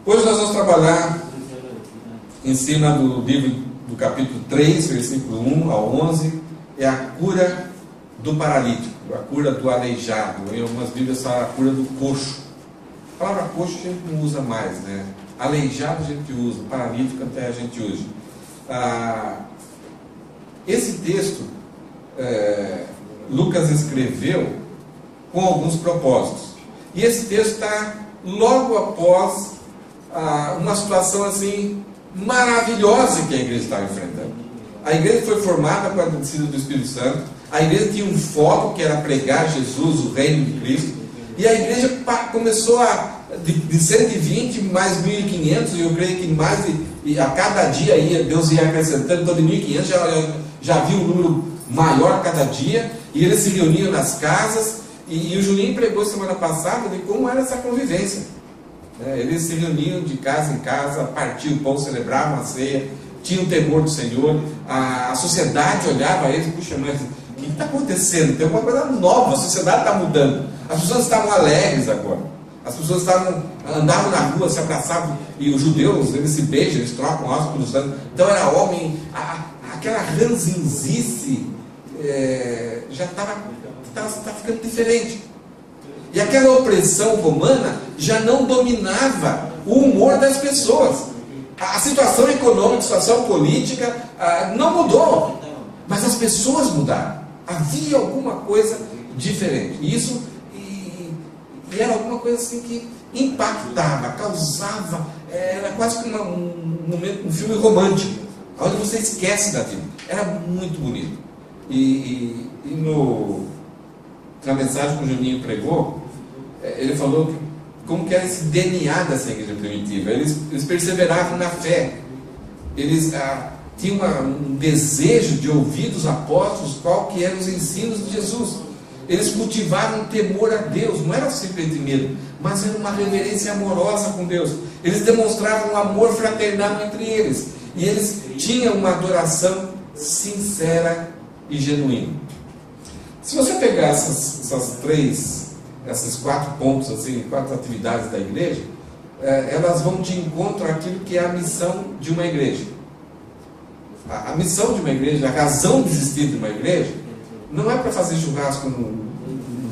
Hoje nós vamos trabalhar em cima do livro do capítulo 3, versículo 1 ao 11, é a cura do paralítico, a cura do aleijado. Em algumas Bíblias fala a cura do coxo. A palavra coxo a gente não usa mais, né? Aleijado a gente usa, paralítico até a gente usa. Esse texto, Lucas escreveu com alguns propósitos. E esse texto está logo após uma situação assim maravilhosa que a igreja estava enfrentando. A igreja foi formada com a descida do Espírito Santo. A igreja tinha um foco que era pregar Jesus, o reino de Cristo. E a igreja começou de 120 mais 1.500, e eu creio que mais a cada dia Deus ia acrescentando. Então de 1.500 já havia um número maior cada dia, e eles se reuniam nas casas. E o Juninho pregou semana passada de como era essa convivência. Eles se reuniam de casa em casa, partiam o pão, celebravam a ceia, tinham temor do Senhor. A sociedade olhava a eles, puxa, mas o que está acontecendo? Tem uma coisa nova, a sociedade está mudando. As pessoas estavam alegres agora. As pessoas andavam na rua, se abraçavam, e os judeus, eles se beijam, eles trocam ósculo do sangue. Então era homem, aquela ranzinzice já estava ficando diferente. E aquela opressão romana já não dominava o humor das pessoas. A situação econômica, a situação política não mudou, mas as pessoas mudaram. Havia alguma coisa diferente. E era alguma coisa assim que impactava, causava, era quase como um filme romântico, onde você esquece da vida. Era muito bonito. E na mensagem que o Juninho pregou, ele falou como que era esse DNA dessa igreja primitiva. Eles perseveravam na fé. Eles tinham um desejo de ouvir dos apóstolos qual que eram os ensinos de Jesus. Eles cultivavam um temor a Deus. Não era simplesmente medo, mas era uma reverência amorosa com Deus. Eles demonstravam um amor fraternal entre eles. E eles tinham uma adoração sincera e genuína. Se você pegar esses 4 pontos, assim, 4 atividades da igreja, elas vão de encontro àquilo que é a missão de uma igreja. A missão de uma igreja, a razão de existir de uma igreja, não é para fazer churrasco no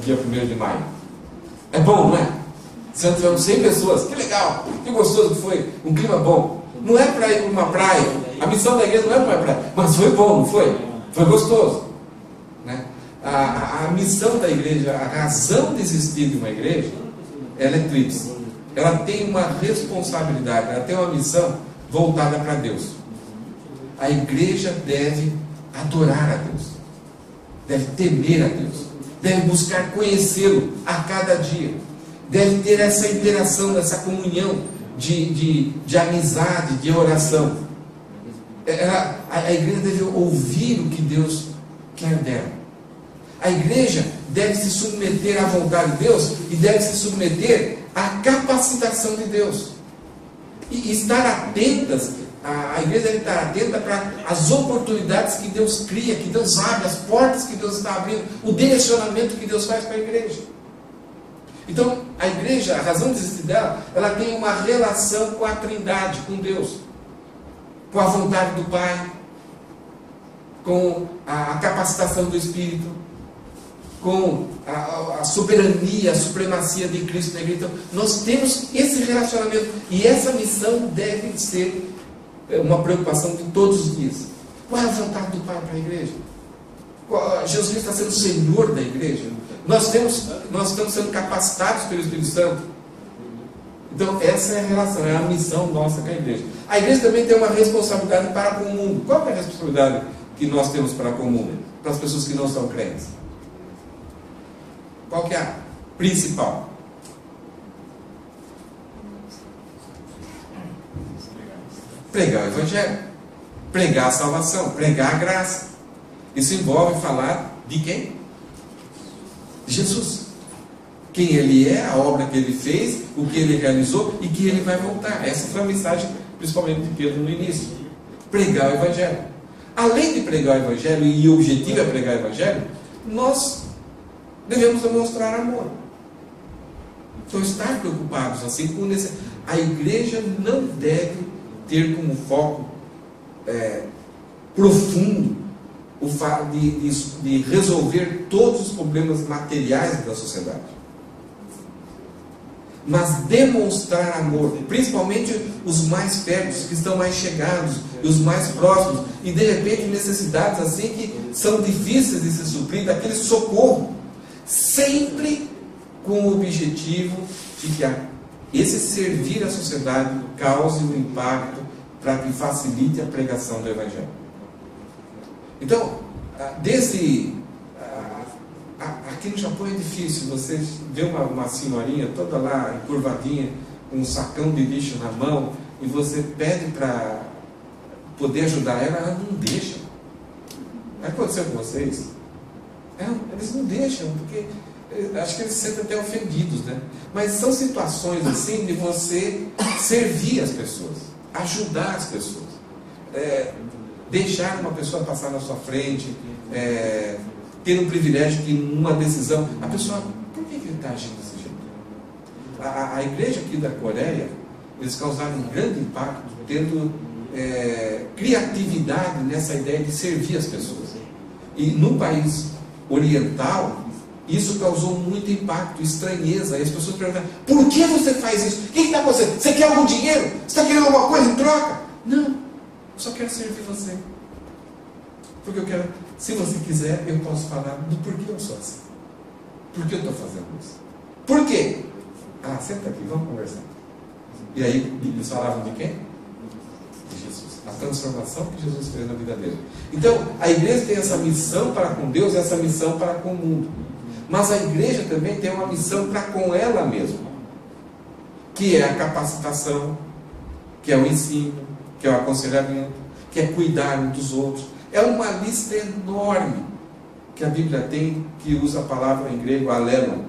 dia 1º de maio. É bom, não é? Se nós tivermos 100 pessoas, que legal, que gostoso que foi, um clima bom. Não é para ir para uma praia. A missão da igreja não é para uma praia, mas foi bom, não foi? Foi gostoso, né? A missão da igreja, a razão de existir de uma igreja, ela é tríplice. Ela tem uma responsabilidade, ela tem uma missão voltada para Deus. A igreja deve adorar a Deus, deve temer a Deus, deve buscar conhecê-lo a cada dia, deve ter essa interação, essa comunhão de amizade, de oração. A igreja deve ouvir o que Deus quer dela. A igreja deve se submeter à vontade de Deus e deve se submeter à capacitação de Deus. E estar atentas, a igreja deve estar atenta para as oportunidades que Deus cria, que Deus abre, as portas que Deus está abrindo, o direcionamento que Deus faz para a igreja. Então, a igreja, a razão de existir dela, ela tem uma relação com a Trindade, com Deus, com a vontade do Pai, com a capacitação do Espírito, com a soberania, a supremacia de Cristo na igreja. Então, nós temos esse relacionamento, e essa missão deve ser uma preocupação de todos os dias. Qual é a vontade do Pai para a igreja? Jesus está sendo o Senhor da igreja. Nós estamos sendo capacitados pelo Espírito Santo. Então, essa é a relação, é a missão nossa com a igreja. A igreja também tem uma responsabilidade para com o mundo. Qual é a responsabilidade que nós temos para com o mundo? Para as pessoas que não são crentes? Qual que é a principal? Pregar o Evangelho, pregar a salvação, pregar a graça. Isso envolve falar de quem? De Jesus. Quem Ele é, a obra que Ele fez, o que Ele realizou e que Ele vai voltar. Essa foi a mensagem, principalmente de Pedro no início. Pregar o Evangelho. Além de pregar o Evangelho, e o objetivo é pregar o Evangelho, nós devemos demonstrar amor. Então, estar preocupados assim com A igreja não deve ter como foco profundo o fato de resolver todos os problemas materiais da sociedade, mas demonstrar amor, principalmente os mais perto, os que estão mais chegados e os mais próximos, e de repente necessidades assim que são difíceis de se suprir, daquele socorro, sempre com o objetivo de que esse servir à sociedade cause um impacto para que facilite a pregação do Evangelho. Então, aqui no Japão é difícil, você vê uma senhorinha toda lá encurvadinha, com um sacão de lixo na mão, e você pede para poder ajudar ela, ela não deixa. Aconteceu com vocês? Eles não deixam, porque acho que eles se sentem até ofendidos, né? Mas são situações assim de você servir as pessoas, ajudar as pessoas, deixar uma pessoa passar na sua frente, ter um privilégio que numa decisão, a pessoa, por que ele está agindo desse jeito? A igreja aqui da Coreia, eles causaram um grande impacto, tendo criatividade nessa ideia de servir as pessoas. E no país oriental, isso causou muito impacto, estranheza. E as pessoas perguntam: por que você faz isso? O que está acontecendo? Você quer algum dinheiro? Você está querendo alguma coisa em troca? Não, eu só quero servir você. Porque eu quero, se você quiser, eu posso falar do porquê eu sou assim. Por que eu estou fazendo isso? Por quê? Senta aqui, vamos conversar. E aí, eles falavam de quem? De Jesus. A transformação que Jesus fez na vida dele. Então, a igreja tem essa missão para com Deus e essa missão para com o mundo. Mas a igreja também tem uma missão para com ela mesma, que é a capacitação, que é o ensino, que é o aconselhamento, que é cuidar uns dos outros. É uma lista enorme que a Bíblia tem, que usa a palavra em grego alelon,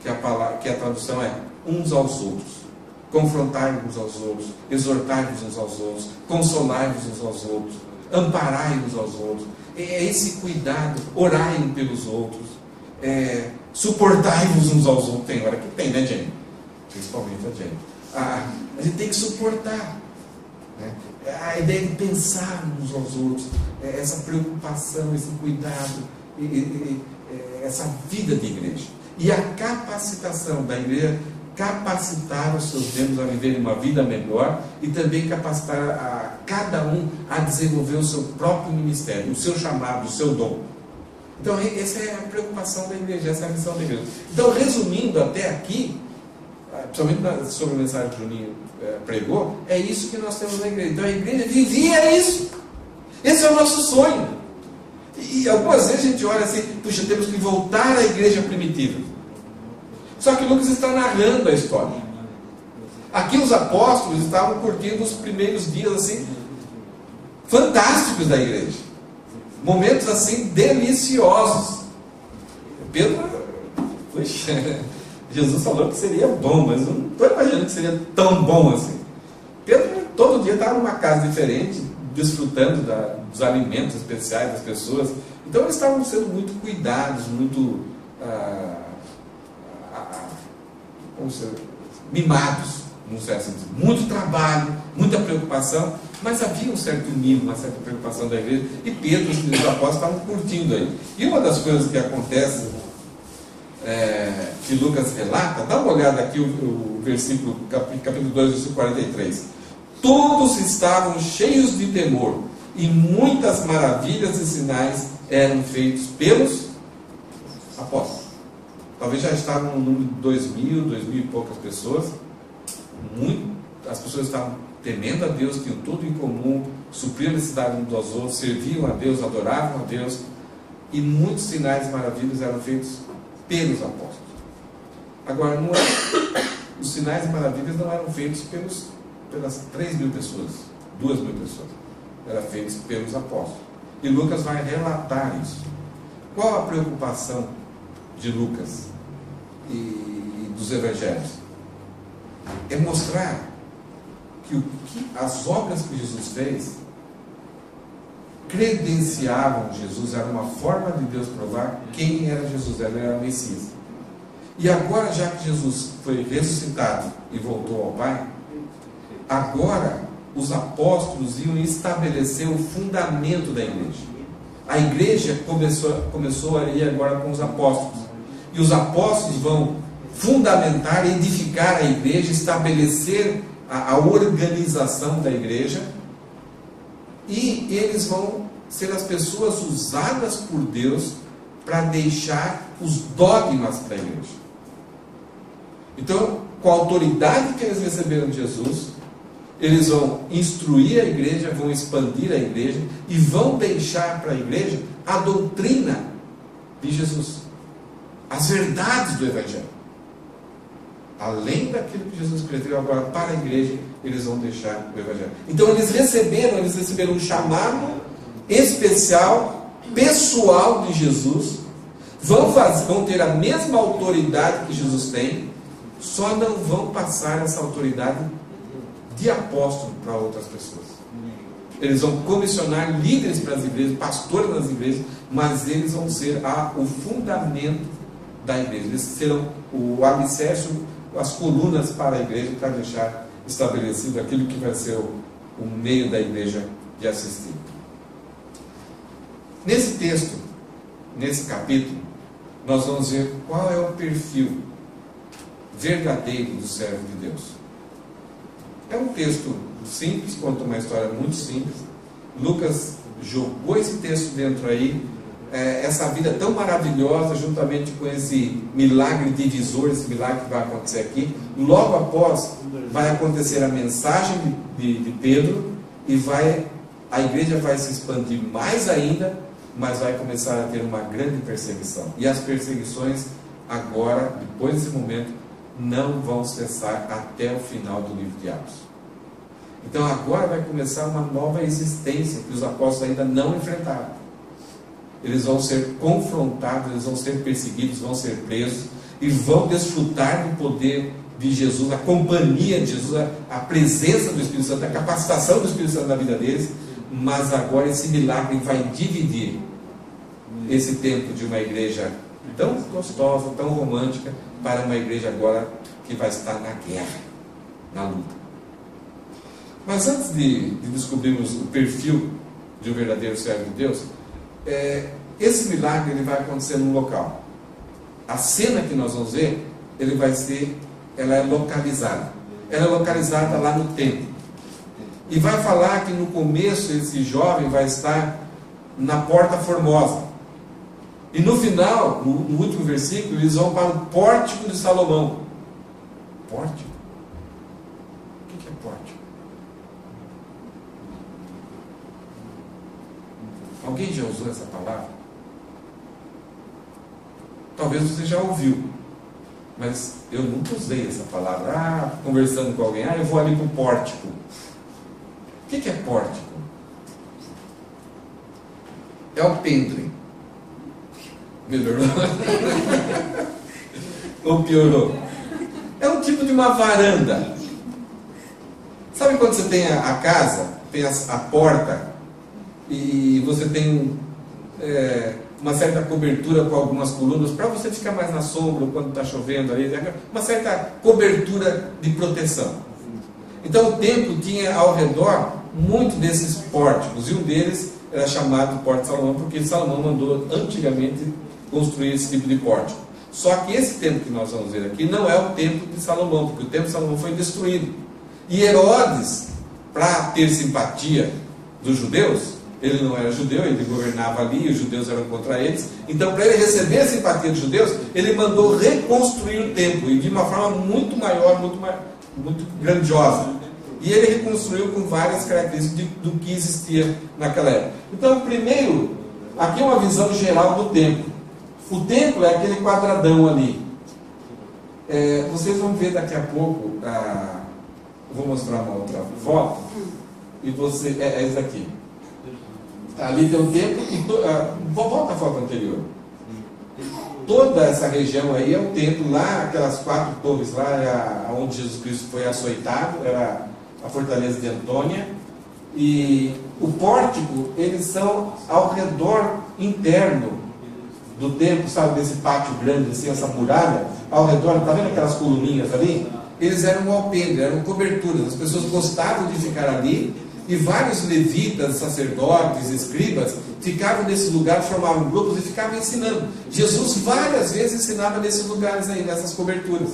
que a tradução é uns aos outros. Confrontai-vos aos outros, exortai-vos uns aos outros, consolai-vos uns aos outros, amparai-vos aos outros. É esse cuidado, orai pelos outros, suportai-vos uns aos outros. Tem hora que tem, né, Jenny? Principalmente a Jenny. A gente tem que suportar, né? A ideia de pensar uns aos outros, essa preocupação, esse cuidado, essa vida de igreja. E a capacitação da igreja, capacitar os seus membros a viverem uma vida melhor e também capacitar a cada um a desenvolver o seu próprio ministério, o seu chamado, o seu dom. Então, essa é a preocupação da igreja, essa é a missão da igreja. Então, resumindo até aqui, principalmente sobre a mensagem que o Juninho pregou, é isso que nós temos na igreja. Então, a igreja vivia isso. Esse é o nosso sonho. E algumas vezes a gente olha assim: puxa, temos que voltar à igreja primitiva. Só que Lucas está narrando a história. Aqui os apóstolos estavam curtindo os primeiros dias assim fantásticos da igreja. Momentos assim deliciosos. Pedro, puxa, Jesus falou que seria bom, mas eu não estou imaginando que seria tão bom assim. Pedro todo dia estava numa casa diferente, desfrutando dos alimentos especiais das pessoas. Então eles estavam sendo muito cuidados, muito mimados, num certo sentido. Muito trabalho, muita preocupação, mas havia um certo mimo, uma certa preocupação da igreja, e Pedro e os apóstolos estavam curtindo aí. E uma das coisas que acontece, que Lucas relata, dá uma olhada aqui o versículo, capítulo 2, versículo 43. Todos estavam cheios de temor, e muitas maravilhas e sinais eram feitos pelos apóstolos. Talvez já estavam no número de 2.000 e poucas pessoas. As pessoas estavam temendo a Deus, tinham tudo em comum, supriam a necessidade uns dos outros, serviam a Deus, adoravam a Deus, e muitos sinais e maravilhas eram feitos pelos apóstolos. Agora, os sinais e maravilhas não eram feitos pelas 3.000 pessoas, 2.000 pessoas, eram feitos pelos apóstolos. E Lucas vai relatar isso. Qual a preocupação de Lucas e dos evangelhos? É mostrar que as obras que Jesus fez credenciavam Jesus, era uma forma de Deus provar quem era Jesus, ele era o Messias. E agora, já que Jesus foi ressuscitado e voltou ao Pai, agora os apóstolos iam estabelecer o fundamento da igreja. A igreja começou a ir agora com os apóstolos. E os apóstolos vão fundamentar, edificar a igreja, estabelecer a organização da igreja. E eles vão ser as pessoas usadas por Deus para deixar os dogmas para a igreja. Então, com a autoridade que eles receberam de Jesus, eles vão instruir a igreja, vão expandir a igreja e vão deixar para a igreja a doutrina de Jesus, as verdades do Evangelho. Além daquilo que Jesus escreveu agora para a igreja, eles vão deixar o Evangelho. Então eles receberam um chamado especial, pessoal de Jesus, vão ter a mesma autoridade que Jesus tem, só não vão passar essa autoridade de apóstolo para outras pessoas. Eles vão comissionar líderes para as igrejas, pastores nas igrejas, mas eles vão ser o fundamento da igreja. Eles serão o alicerce, as colunas para a igreja, para deixar estabelecido aquilo que vai ser o meio da igreja de assistir. Nesse texto, nesse capítulo, nós vamos ver qual é o perfil verdadeiro do servo de Deus. É um texto simples, conta uma história muito simples. Lucas jogou esse texto dentro aí, essa vida tão maravilhosa, juntamente com esse milagre divisor, esse milagre que vai acontecer aqui. Logo após, vai acontecer a mensagem de Pedro, e a igreja vai se expandir mais ainda, mas vai começar a ter uma grande perseguição. E as perseguições agora, depois desse momento, não vão cessar até o final do livro de Atos. Então agora vai começar uma nova existência que os apóstolos ainda não enfrentaram. Eles vão ser confrontados, eles vão ser perseguidos, vão ser presos e vão desfrutar do poder de Jesus, a companhia de Jesus, a presença do Espírito Santo, a capacitação do Espírito Santo na vida deles. Mas agora esse milagre vai dividir esse tempo de uma igreja tão gostosa, tão romântica, para uma igreja agora que vai estar na guerra, na luta. Mas antes de descobrirmos o perfil de um verdadeiro servo de Deus, esse milagre ele vai acontecer num local. A cena que nós vamos ver, ela é localizada. Ela é localizada lá no templo. E vai falar que no começo esse jovem vai estar na Porta Formosa. E no final, no último versículo, eles vão para o Pórtico de Salomão. Pórtico? O que é pórtico? Alguém já usou essa palavra? Talvez você já ouviu, mas eu nunca usei essa palavra. Conversando com alguém, eu vou ali para o pórtico. O que é pórtico? É o pendre. Melhorou? Ou piorou? É um tipo de uma varanda. Sabe quando você tem a casa, tem a porta, e você tem uma certa cobertura com algumas colunas, para você ficar mais na sombra quando está chovendo, uma certa cobertura de proteção. Então o templo tinha ao redor muito desses pórticos, e um deles era chamado Pórtico de Salomão, porque Salomão mandou antigamente construir esse tipo de pórtico. Só que esse templo que nós vamos ver aqui não é o templo de Salomão, porque o templo de Salomão foi destruído. E Herodes, para ter simpatia dos judeus, ele não era judeu, ele governava ali, e os judeus eram contra eles. Então, para ele receber a simpatia dos judeus, ele mandou reconstruir o templo, e de uma forma muito maior, muito grandiosa. E ele reconstruiu com várias características do que existia naquela época. Então, primeiro, aqui é uma visão geral do templo. O templo é aquele quadradão ali. Vocês vão ver daqui a pouco, eu vou mostrar uma outra foto, e você, é esse aqui. Ali tem um templo, volta a foto anterior. Toda essa região aí é o templo, lá, aquelas 4 torres lá, é onde Jesus Cristo foi açoitado, era a fortaleza de Antônia, e o pórtico, eles são ao redor interno do templo, sabe, desse pátio grande, assim, essa muralha, ao redor, está vendo aquelas coluninhas ali? Eles eram um alpendre, eram coberturas, as pessoas gostavam de ficar ali, e vários levitas, sacerdotes, escribas, ficavam nesse lugar, formavam grupos e ficavam ensinando. Jesus várias vezes ensinava nesses lugares aí, nessas coberturas.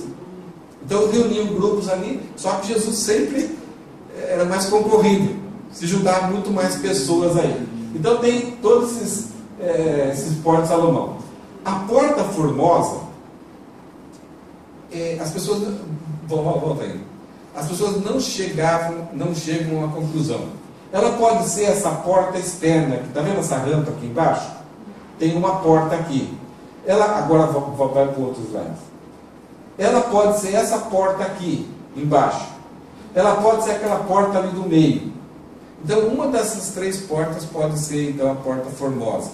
Então reuniam grupos ali, só que Jesus sempre era mais concorrido, se juntavam muito mais pessoas aí. Então tem todos esses portas de Salomão. A Porta Formosa, as pessoas, volta aí, as pessoas não chegam à conclusão. Ela pode ser essa porta externa, está vendo essa rampa aqui embaixo? Tem uma porta aqui. Ela, agora vai para o outro slide. Ela pode ser essa porta aqui, embaixo. Ela pode ser aquela porta ali do meio. Então, uma dessas três portas pode ser, então, a Porta Formosa.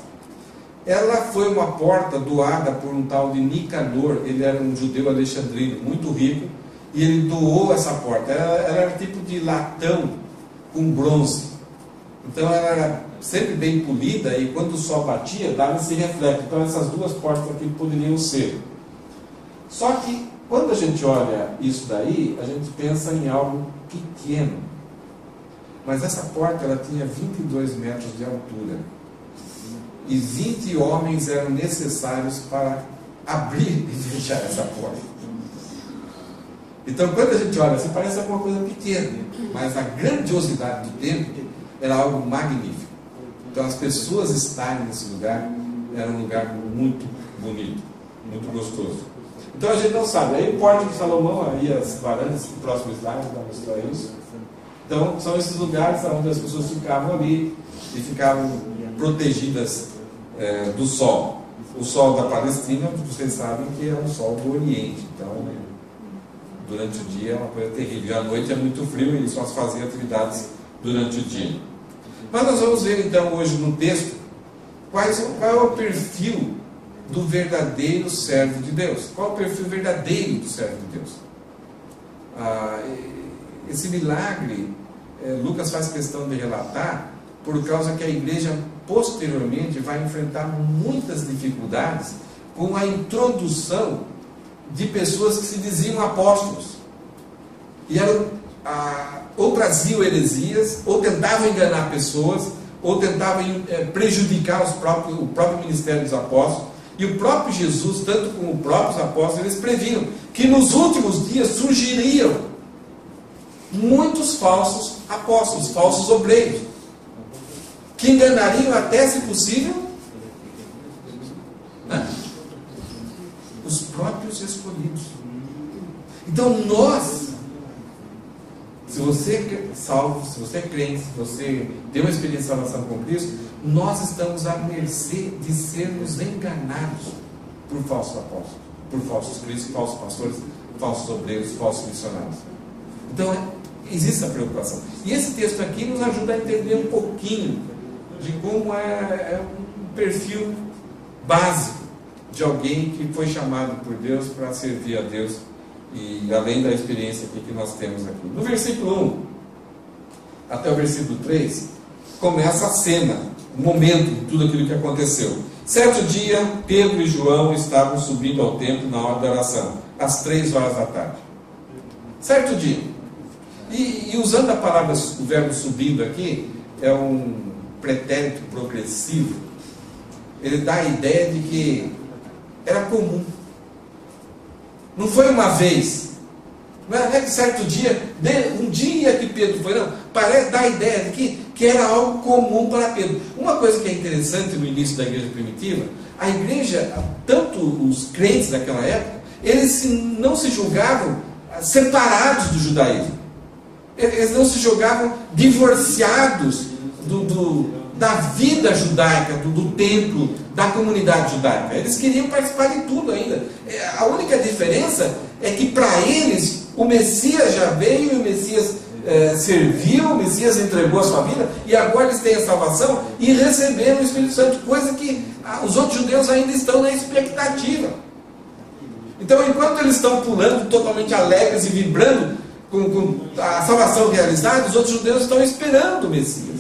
Ela foi uma porta doada por um tal de Nicanor. Ele era um judeu alexandrino, muito rico, e ele doou essa porta. Ela era tipo de latão com bronze. Então, ela era sempre bem polida, e quando o sol batia, dava esse reflexo. Então, essas duas portas aqui poderiam ser. Só que, quando a gente olha isso daí, a gente pensa em algo pequeno. Mas essa porta, ela tinha 22 metros de altura. E 20 homens eram necessários para abrir e fechar essa porta. Então, quando a gente olha assim, parece alguma coisa pequena. Mas a grandiosidade do templo era algo magnífico. Então, as pessoas estarem nesse lugar, era um lugar muito bonito, muito gostoso. Então, a gente não sabe. Aí, o Porta de Salomão, aí as varandas, o próximo slide vai mostrar isso. Então, são esses lugares onde as pessoas ficavam ali e ficavam protegidas do sol. O sol da Palestina, vocês sabem que é um sol do Oriente. Então, durante o dia é uma coisa terrível. E à noite é muito frio e só se fazem atividades durante o dia. Mas nós vamos ver, então, hoje no texto, qual é o perfil do verdadeiro servo de Deus. Qual é o perfil verdadeiro do servo de Deus? Esse milagre, Lucas faz questão de relatar, por causa que a igreja posteriormente vai enfrentar muitas dificuldades com a introdução de pessoas que se diziam apóstolos. E eram, ou traziam heresias, ou tentavam enganar pessoas, ou tentavam prejudicar o próprio ministério dos apóstolos. E o próprio Jesus, tanto como os próprios apóstolos, eles previam que nos últimos dias surgiriam muitos falsos apóstolos, falsos obreiros, que enganariam até, se possível, os próprios escolhidos. Então nós, se você é salvo, se você é crente, se você tem uma experiência de salvação com Cristo, nós estamos à mercê de sermos enganados por falsos apóstolos, por falsos cristos, falsos pastores, falsos obreiros, falsos missionários. Então existe essa preocupação. E esse texto aqui nos ajuda a entender um pouquinho de como é um perfil básico de alguém que foi chamado por Deus para servir a Deus, e além da experiência aqui que nós temos aqui. No versículo 1 até o versículo 3, começa a cena, o momento de tudo aquilo que aconteceu. Certo dia, Pedro e João estavam subindo ao templo na hora da oração, às 3 horas da tarde. Certo dia. E usando a palavra, o verbo subindo aqui, é um pretérito progressivo. Ele dá a ideia de que era comum. Não foi uma vez. Não é que certo dia, um dia que Pedro foi, não. Parece dar a ideia de que era algo comum para Pedro. Uma coisa que é interessante no início da igreja primitiva, a igreja, tanto os crentes daquela época, eles não se julgavam separados do judaísmo. Eles não se julgavam divorciados da vida judaica, do templo, da comunidade judaica. Eles queriam participar de tudo ainda. A única diferença é que para eles o Messias já veio, e o Messias serviu, o Messias entregou a sua vida, e agora eles têm a salvação e receberam o Espírito Santo, coisa que os outros judeus ainda estão na expectativa. Então, enquanto eles estão pulando totalmente alegres e vibrando com a salvação realizada, os outros judeus estão esperando o Messias.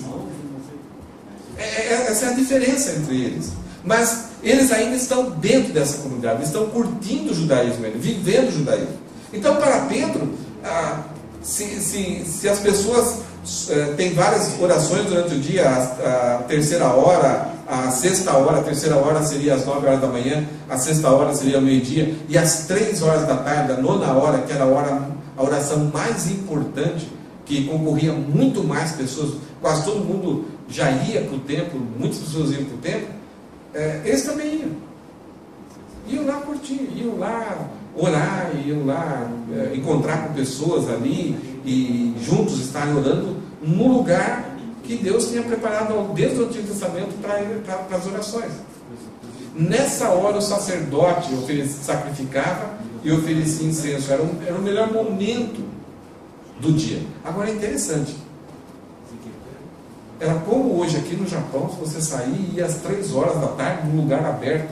Essa é a diferença entre eles. Mas eles ainda estão dentro dessa comunidade, estão curtindo o judaísmo, vivendo o judaísmo. Então, para Pedro, se as pessoas têm várias orações durante o dia, a terceira hora, a sexta hora, a terceira hora seria às 9 horas da manhã, a sexta hora seria ao meio-dia, e às 3 horas da tarde, a nona hora, que era a oração mais importante, que concorria muito mais pessoas, quase todo mundo já ia para o templo, muitas pessoas iam para o templo, eles também iam. Iam lá curtir, iam lá orar, iam lá encontrar com pessoas ali e juntos estarem orando no lugar que Deus tinha preparado desde o Antigo Testamento para as orações. Nessa hora o sacerdote sacrificava e oferecia incenso, era o melhor momento do dia. Agora é interessante, era como hoje aqui no Japão, se você sair e ia às 3 horas da tarde num lugar aberto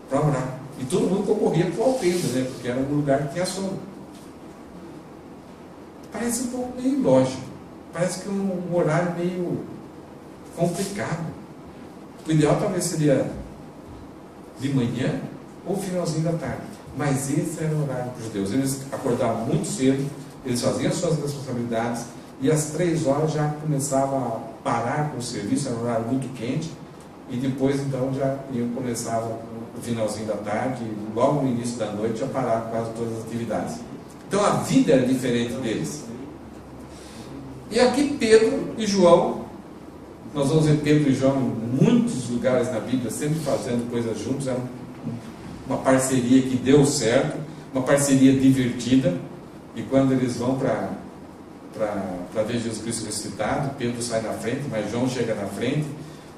para orar. E todo mundo concorria para o alpendre, né? Porque era um lugar que tinha sombra. Parece um pouco meio ilógico. Parece que é um horário meio complicado. O ideal talvez seria de manhã ou finalzinho da tarde. Mas esse era o horário para os judeus. Eles acordavam muito cedo, eles faziam suas responsabilidades, e às 3 horas já começava a parar com o serviço, era um horário muito quente, e depois então já começava no finalzinho da tarde, e logo no início da noite já parava quase todas as atividades. Então a vida era diferente deles. E aqui Pedro e João, nós vamos ver Pedro e João em muitos lugares na Bíblia, sempre fazendo coisas juntos, era uma parceria que deu certo, uma parceria divertida, e quando eles vão para ver Jesus Cristo ressuscitado, Pedro sai na frente, mas João chega na frente,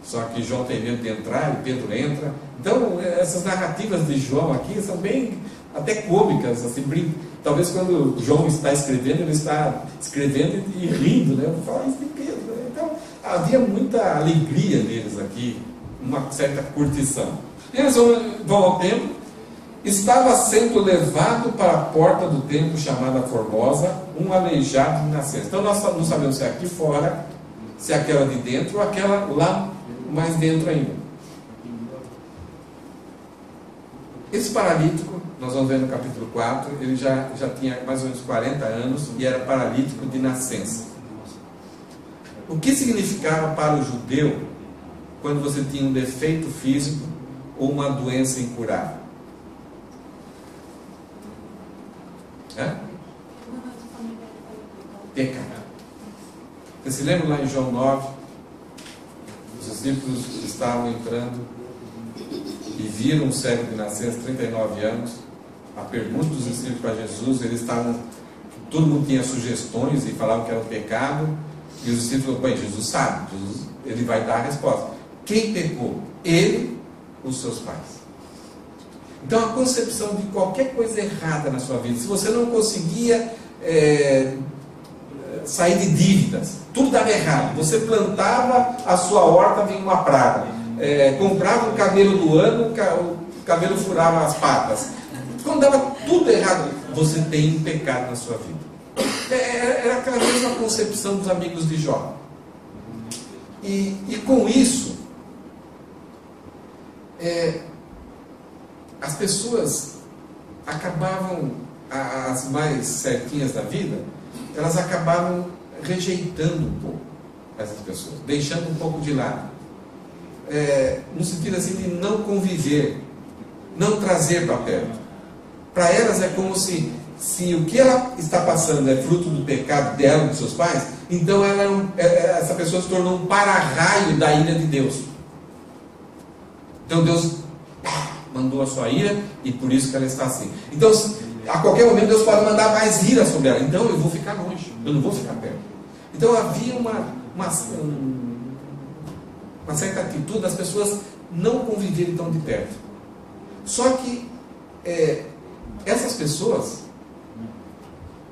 só que João tem medo de entrar e Pedro entra. Então essas narrativas de João aqui são bem até cômicas, assim, talvez quando João está escrevendo, ele está escrevendo e rindo, né? Vou falar isso de Pedro, né? Então havia muita alegria neles aqui, uma certa curtição. Eles vão ao templo. Estava sendo levado para a porta do templo chamada Formosa um aleijado de nascença. Então nós não sabemos se é aqui fora, se é aquela de dentro ou aquela lá mais dentro ainda. Esse paralítico, nós vamos ver no capítulo 4, ele já tinha mais ou menos 40 anos e era paralítico de nascença. O que significava para o judeu quando você tinha um defeito físico ou uma doença incurável? Pecado. Você se lembra lá em João 9? Os discípulos estavam entrando e viram um cego de nascença, 39 anos. A pergunta dos discípulos para Jesus, todo mundo tinha sugestões e falavam que era um pecado, e os discípulos falaram: Jesus sabe, ele vai dar a resposta. Quem pecou? Ele ou os seus pais? Então a concepção de qualquer coisa errada na sua vida, se você não conseguia sair de dívidas, tudo dava errado, você plantava a sua horta, vinha uma praga, comprava um camelo do ano, o camelo furava as patas, quando dava tudo errado, você tem um pecado na sua vida. Era aquela mesma concepção dos amigos de Jó. E com isso, as pessoas acabavam, as mais certinhas da vida, elas acabavam rejeitando um pouco essas pessoas, deixando um pouco de lado, no sentido assim de não conviver, não trazer para perto. Para elas é como se o que ela está passando é fruto do pecado dela, dos seus pais, então essa pessoa se tornou um para-raio da ira de Deus. Então Deus mandou a sua ira e por isso que ela está assim. Então a qualquer momento Deus pode mandar mais ira sobre ela, então eu vou ficar longe, eu não vou ficar perto. Então havia uma certa atitude das pessoas não conviverem tão de perto. Só que essas pessoas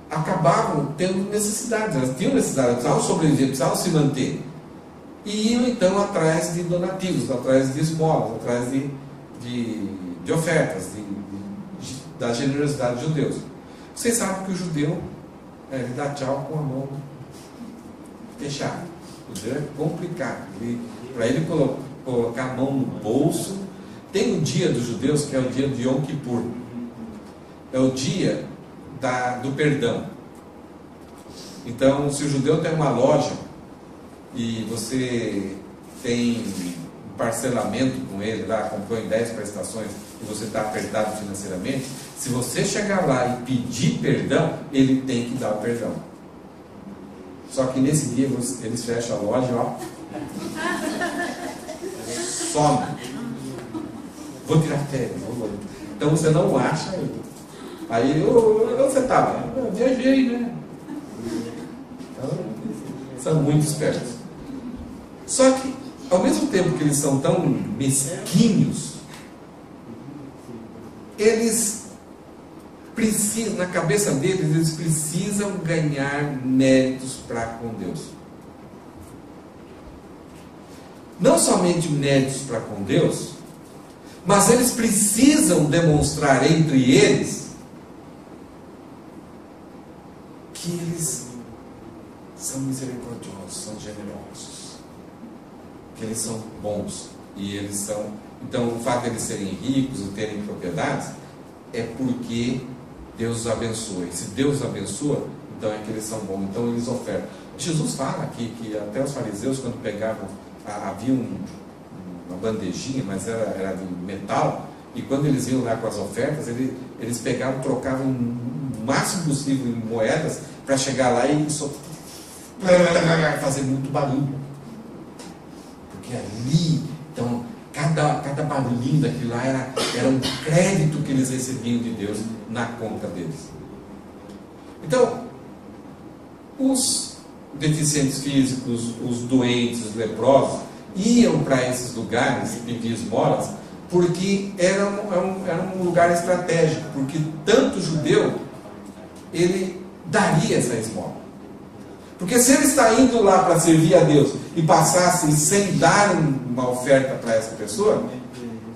acabavam tendo necessidades, elas tinham necessidade, elas precisavam sobreviver, precisavam se manter, e iam então atrás de donativos, atrás de esmolas, atrás de ofertas, da generosidade dos judeus. Vocês sabem que o judeu ele dá tchau com a mão fechada. O judeu é complicado. Para ele colocar a mão no bolso, Tem um dia dos judeus que é o dia de Yom Kippur. É o dia do perdão. Então, se o judeu tem uma loja e você tem um parcelamento com ele, lá comprou em 10 prestações e você está apertado financeiramente, se você chegar lá e pedir perdão, ele tem que dar o perdão. Só que nesse dia eles fecham a loja, ó, some. Vou tirar férias. Então você não acha ele. Aí você estava? Eu viajei, né? Então, são muito espertos. Só que, ao mesmo tempo que eles são tão mesquinhos, eles precisam, na cabeça deles, eles precisam ganhar méritos para com Deus. Não somente méritos para com Deus, mas eles precisam demonstrar entre eles que eles são misericordiosos, são generosos, que eles são bons e eles são. Então, o fato de eles serem ricos e terem propriedades é porque Deus os abençoa. E se Deus os abençoa, então é que eles são bons. Então eles ofertam. Jesus fala aqui que até os fariseus, quando pegavam, havia uma bandejinha, mas era de metal, e quando eles iam lá com as ofertas, eles pegavam, trocavam o máximo possível em moedas para chegar lá e fazer muito barulho. Porque ali, então, cada barulhinho daquilo lá era um crédito que eles recebiam de Deus na conta deles. Então, os deficientes físicos, os doentes, os leprosos, iam para esses lugares pedir esmolas, porque era um lugar estratégico, porque tanto judeu, ele daria essa esmola. Porque se ele está indo lá para servir a Deus e passasse sem dar uma oferta para essa pessoa,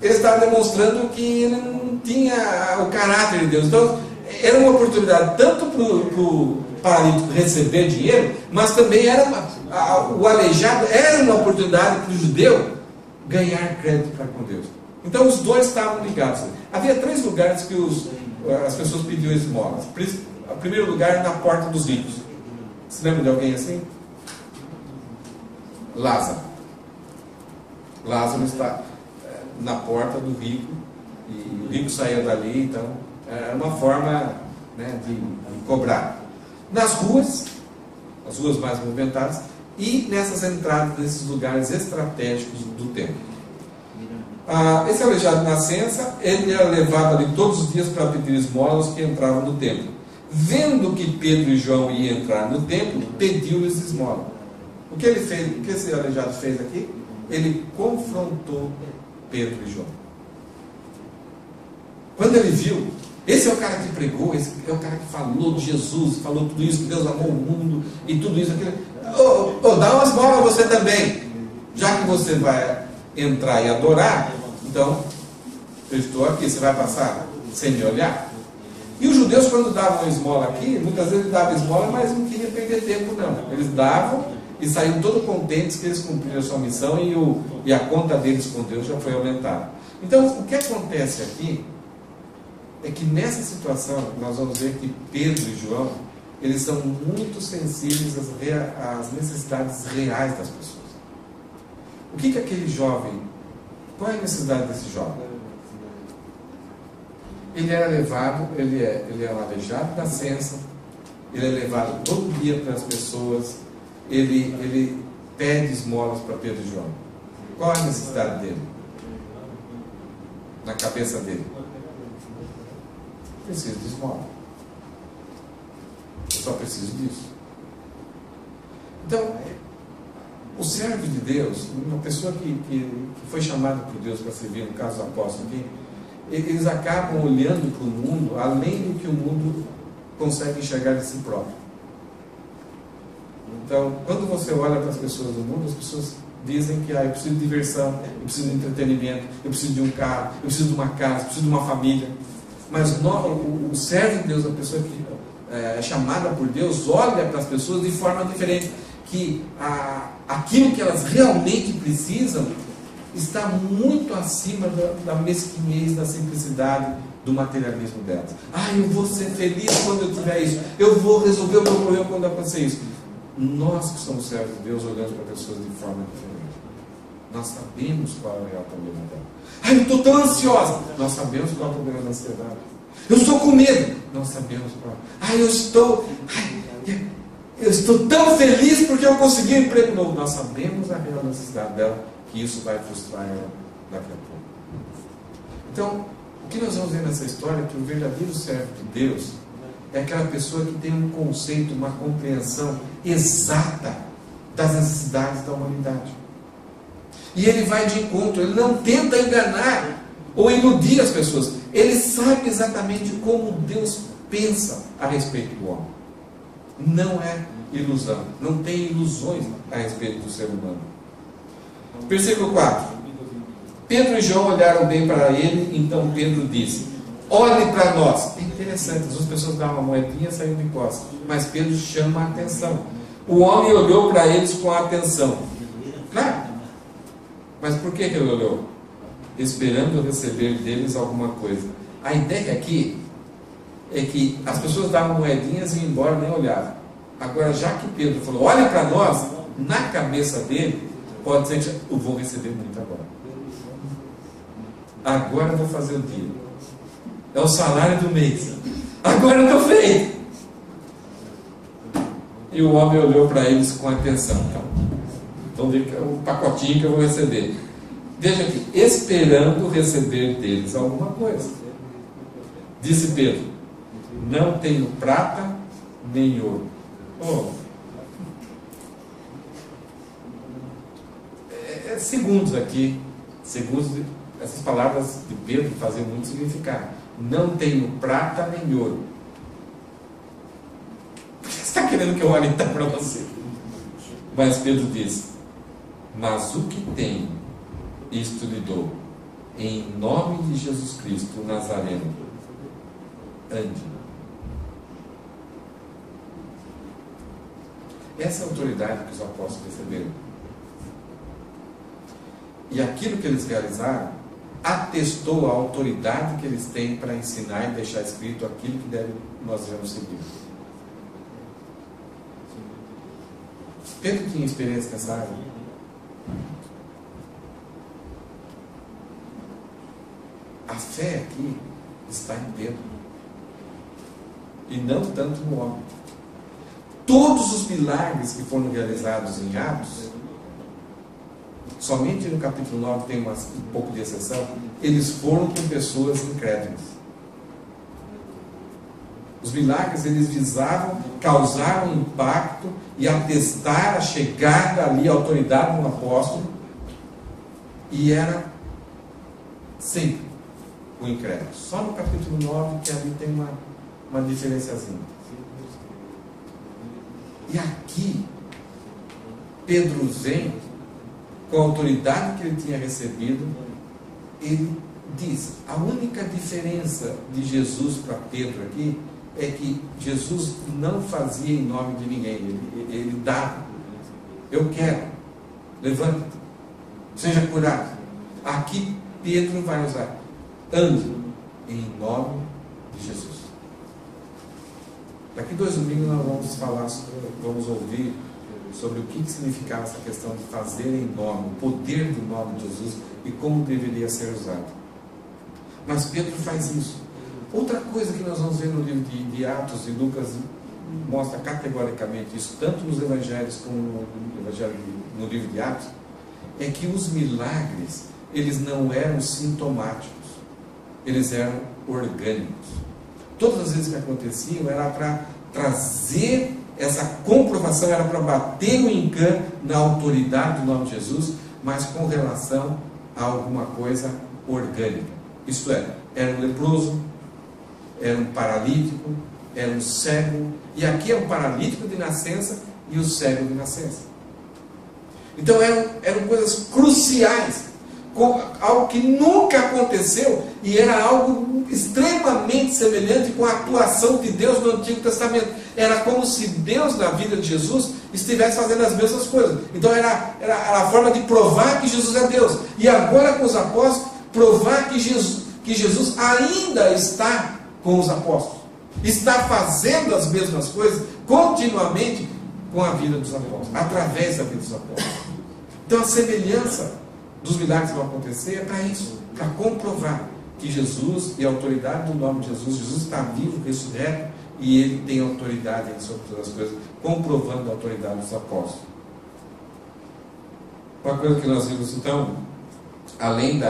ele está demonstrando que ele não tinha o caráter de Deus. Então, era uma oportunidade tanto para o paralítico receber dinheiro, mas também o aleijado era uma oportunidade para o judeu ganhar crédito para com Deus. Então, os dois estavam ligados. Havia 3 lugares que as pessoas pediam esmolas. O primeiro lugar, na porta dos ricos. Você lembra de alguém assim? Lázaro. Lázaro está na porta do rico, e o rico saía dali, então era uma forma, né, de cobrar. Nas ruas, as ruas mais movimentadas, e nessas entradas desses lugares estratégicos do templo. Esse aleijado de nascença, ele era levado ali todos os dias para pedir esmolas que entravam no templo. Vendo que Pedro e João iam entrar no templo, pediu-lhes esmola. O que ele fez? O que esse aleijado fez aqui? Ele confrontou Pedro e João. Quando ele viu, esse é o cara que pregou, esse é o cara que falou de Jesus, falou tudo isso, que Deus amou o mundo e tudo isso, aquilo. Dá uma esmola a você também. Já que você vai entrar e adorar, então eu estou aqui, você vai passar sem me olhar? E os judeus, quando davam esmola aqui, muitas vezes davam esmola, mas não queriam perder tempo, não. Eles davam e saíam todos contentes que eles cumpriram a sua missão e a conta deles com Deus já foi aumentada. Então, o que acontece aqui é que nessa situação, nós vamos ver que Pedro e João, eles são muito sensíveis às necessidades reais das pessoas. O que aquele jovem, qual é a necessidade desse jovem? Ele era levado, ele é um aleijado de nascença, ele é levado todo dia para as pessoas, ele pede esmolas para Pedro e João. Qual é a necessidade dele? Na cabeça dele? Preciso de esmola. Eu só preciso disso. Então, o servo de Deus, uma pessoa que foi chamada por Deus para servir, no caso do apóstolo aqui, eles acabam olhando para o mundo além do que o mundo consegue enxergar de si próprio. Então, quando você olha para as pessoas do mundo, as pessoas dizem que eu preciso de diversão, eu preciso de entretenimento, eu preciso de um carro, eu preciso de uma casa, eu preciso de uma família. Mas o servo de Deus, a pessoa que é chamada por Deus, olha para as pessoas de forma diferente, que aquilo que elas realmente precisam, está muito acima da mesquinhez, da simplicidade, do materialismo delas. Eu vou ser feliz quando eu tiver isso, eu vou resolver o meu problema quando acontecer isso. Nós que somos servos de Deus, olhamos para pessoas de forma diferente. Nós sabemos qual é o real problema dela. Eu estou tão ansiosa. Nós sabemos qual é o problema da ansiedade. Eu estou com medo. Nós sabemos qual. Eu estou tão feliz porque eu consegui um emprego novo. Nós sabemos a real necessidade dela, que isso vai frustrar ela daqui a pouco. Então, o que nós vamos ver nessa história é que o verdadeiro servo de Deus é aquela pessoa que tem um conceito, uma compreensão exata das necessidades da humanidade. E ele vai de encontro, ele não tenta enganar ou iludir as pessoas. Ele sabe exatamente como Deus pensa a respeito do homem. Não é ilusão, não tem ilusões a respeito do ser humano. Versículo 4. Pedro e João olharam bem para ele, então Pedro disse: olhe para nós. É interessante, as pessoas davam uma moedinha e saíram de costas, mas Pedro chama a atenção. O homem olhou para eles com atenção. Claro. Mas por que ele olhou? Esperando receber deles alguma coisa. A ideia aqui é que as pessoas davam moedinhas e iam embora, nem olhavam. Agora, já que Pedro falou, olhe para nós, na cabeça dele, pode ser que eu vou receber muito agora. Agora eu vou fazer o dia. É o salário do mês. Agora eu estou feito. E o homem olhou para eles com atenção. Então, ver o pacotinho que eu vou receber. Veja aqui, esperando receber deles alguma coisa. Disse Pedro: não tenho prata nem ouro. Segundos aqui, essas palavras de Pedro fazem muito significado. Não tenho prata nem ouro. Por que você está querendo que eu olhe então para você? Mas Pedro diz: mas o que tenho, isto lhe dou, em nome de Jesus Cristo, o Nazareno, ande. Essa é a autoridade que os apóstolos receberam. E aquilo que eles realizaram atestou a autoridade que eles têm para ensinar e deixar escrito aquilo que nós devemos seguir. Pedro tinha experiência nessa área. A fé aqui está em Pedro e não tanto no homem. Todos os milagres que foram realizados em Atos, somente no capítulo 9 tem um pouco de exceção, eles foram com pessoas incrédulas. Os milagres, eles visavam causar um impacto e atestar a chegada ali, a autoridade do apóstolo, e era sempre o incrédulo. Só no capítulo 9 que ali tem uma diferenciazinha. E aqui, Pedro vem com a autoridade que ele tinha recebido. Ele diz, a única diferença de Jesus para Pedro aqui é que Jesus não fazia em nome de ninguém, ele dava. Eu quero, levanta-te, seja curado. Aqui Pedro vai usar, ande em nome de Jesus. Daqui 2 domingos nós vamos ouvir sobre o que significava essa questão de fazer em nome, o poder do nome de Jesus e como deveria ser usado. Mas Pedro faz isso. Outra coisa que nós vamos ver no livro de Atos, e Lucas mostra categoricamente isso, tanto nos evangelhos como no livro de Atos, é que os milagres, eles não eram sintomáticos, eles eram orgânicos. Todas as vezes que aconteciam era para trazer essa comprovação, era para bater o encanto na autoridade do nome de Jesus, mas com relação a alguma coisa orgânica. Isto é, era um leproso, era um paralítico, era um cego, e aqui é um paralítico de nascença e o cego de nascença. Então eram coisas cruciais. algo que nunca aconteceu, e era algo extremamente semelhante com a atuação de Deus no Antigo Testamento. Era como se Deus, na vida de Jesus, estivesse fazendo as mesmas coisas. Então era a forma de provar que Jesus é Deus. E agora com os apóstolos, provar que Jesus ainda está com os apóstolos. Está fazendo as mesmas coisas continuamente com a vida dos apóstolos, através da vida dos apóstolos. Então a semelhança dos milagres que vão acontecer é para isso, para comprovar que Jesus e a autoridade do nome de Jesus está vivo, ressurreto, e ele tem autoridade sobre todas as coisas, comprovando a autoridade dos apóstolos. Uma coisa que nós vimos então, além